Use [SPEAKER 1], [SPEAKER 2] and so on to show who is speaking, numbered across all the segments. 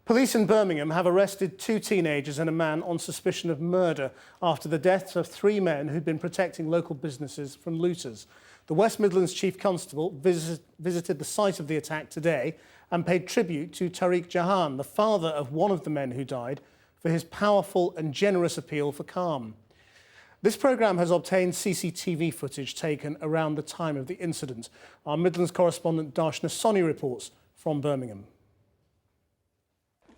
[SPEAKER 1] Police in Birmingham have arrested 2 teenagers and a man on suspicion of murder after the deaths of 3 men who'd been protecting local businesses from looters. The West Midlands Chief Constable visited the site of the attack today and paid tribute to Tariq Jahan, the father of one of the men who died, for his powerful and generous appeal for calm. This programme has obtained CCTV footage taken around the time of the incident. Our Midlands correspondent Darshna Soni reports from Birmingham.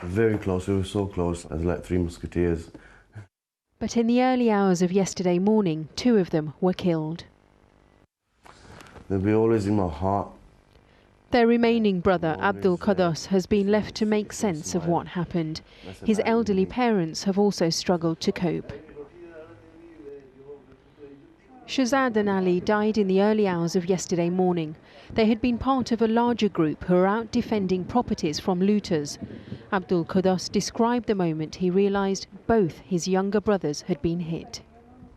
[SPEAKER 2] Very close, it was so close, as like 3 musketeers.
[SPEAKER 3] But in the early hours of yesterday morning, 2 of them were killed.
[SPEAKER 2] They'll be always in my heart.
[SPEAKER 3] Their remaining brother, Abdul Qaddus, has been left to make sense of what happened. His elderly parents have also struggled to cope. Shahzad and Ali died in the early hours of yesterday morning. They had been part of a larger group who were out defending properties from looters. Abdul Qaddus described the moment he realised both his younger brothers had been hit.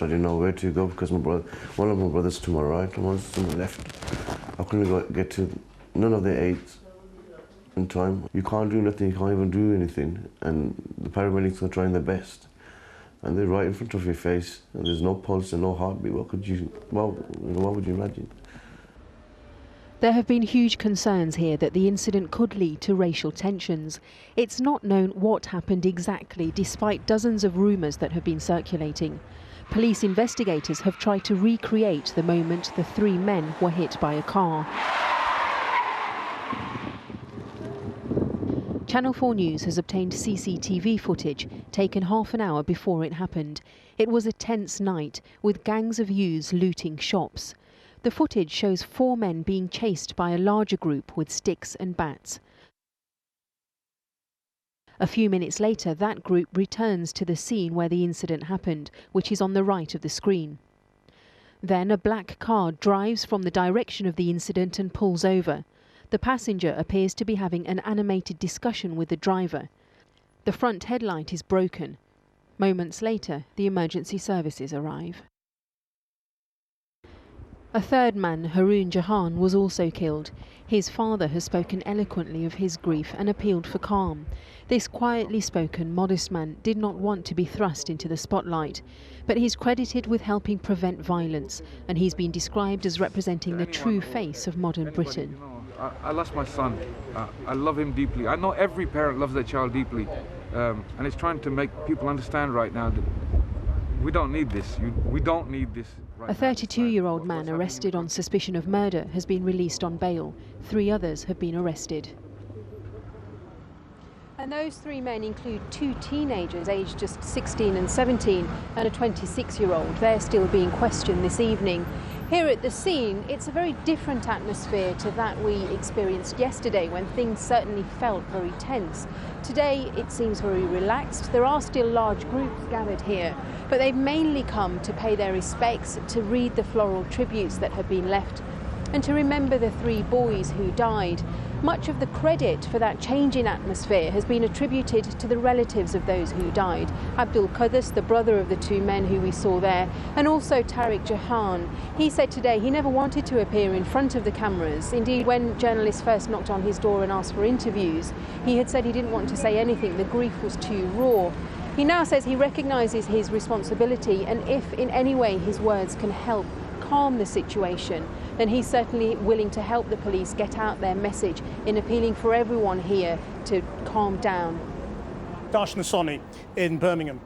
[SPEAKER 2] I didn't know where to go because one of my brothers to my right and one to my left. I couldn't get to none of the aids in time. You can't do nothing, you can't even do anything, and the paramedics are trying their best. And they're right in front of your face, and there's no pulse and no heartbeat. What would you imagine?
[SPEAKER 3] There have been huge concerns here that the incident could lead to racial tensions. It's not known what happened exactly, despite dozens of rumours that have been circulating. Police investigators have tried to recreate the moment the 3 men were hit by a car. Channel 4 News has obtained CCTV footage taken half an hour before it happened. It was a tense night, with gangs of youths looting shops. The footage shows 4 men being chased by a larger group with sticks and bats. A few minutes later, that group returns to the scene where the incident happened, which is on the right of the screen. Then a black car drives from the direction of the incident and pulls over. The passenger appears to be having an animated discussion with the driver. The front headlight is broken. Moments later, the emergency services arrive. A 3rd man, Haroon Jahan, was also killed. His father has spoken eloquently of his grief and appealed for calm. This quietly spoken, modest man did not want to be thrust into the spotlight, but he's credited with helping prevent violence, and he's been described as representing the true face of modern Britain.
[SPEAKER 4] I lost my son. I love him deeply. I know every parent loves their child deeply, and it's trying to make people understand right now that we don't need this. We don't need this.
[SPEAKER 3] A 32-year-old man arrested on suspicion of murder has been released on bail. 3 others have been arrested. And those 3 men include 2 teenagers aged just 16 and 17 and a 26-year-old. They're still being questioned this evening. Here at the scene, it's a very different atmosphere to that we experienced yesterday, when things certainly felt very tense. Today it seems very relaxed. There are still large groups gathered here, but they've mainly come to pay their respects, to read the floral tributes that have been left, and to remember the 3 boys who died. Much of the credit for that change in atmosphere has been attributed to the relatives of those who died. Abdul Qaddus, the brother of the 2 men who we saw there, and also Tariq Jahan. He said today he never wanted to appear in front of the cameras. Indeed, when journalists first knocked on his door and asked for interviews, he had said he didn't want to say anything. The grief was too raw. He now says he recognises his responsibility, and if in any way his words can help calm the situation, then he's certainly willing to help the police get out their message in appealing for everyone here to calm down.
[SPEAKER 1] Darshna Soni in Birmingham.